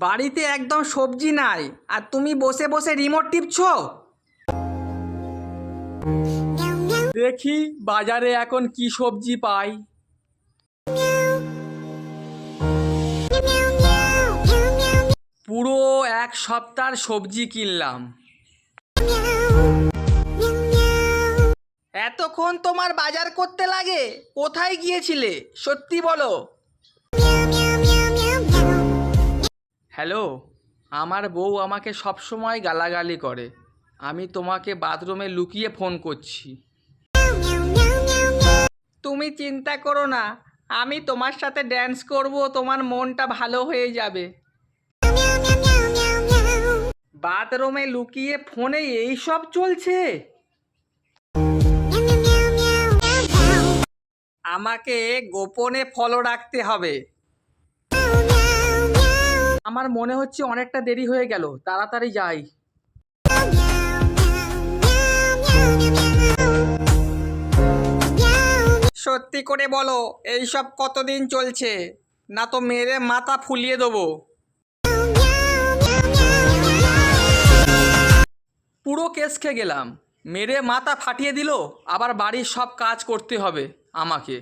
বাড়িতে একদম সবজি নাই আর তুমি বসে বসে রিমোট টিপছো। দেখি বাজারে এখন কি সবজি পাই। পুরো এক সপ্তাহের সবজি কিনলাম। এতক্ষণ তোমার বাজার করতে লাগে? কোথায় গিয়েছিলে সত্যি বলো। হ্যালো, আমার বউ আমাকে সবসময় গালাগালি করে। আমি তোমাকে বাথরুমে লুকিয়ে ফোন করছি। তুমি চিন্তা করো না, আমি তোমার সাথে ড্যান্স করব, তোমার মনটা ভালো হয়ে যাবে। বাথরুমে লুকিয়ে ফোনে এই সব চলছে। আমাকে গোপনে ফলো রাখতে হবে। আমার মনে হচ্ছে অনেকটা দেরি হয়ে গেল, তাড়াতাড়ি যাই। সত্যি করে বলো, এইসব কতদিন চলছে? না তো মেরে মাথা ফুলিয়ে দেবো। পুরো কেস খেয়ে গেলাম, মেরে মাথা ফাটিয়ে দিল। আবার বাড়ির সব কাজ করতে হবে আমাকে।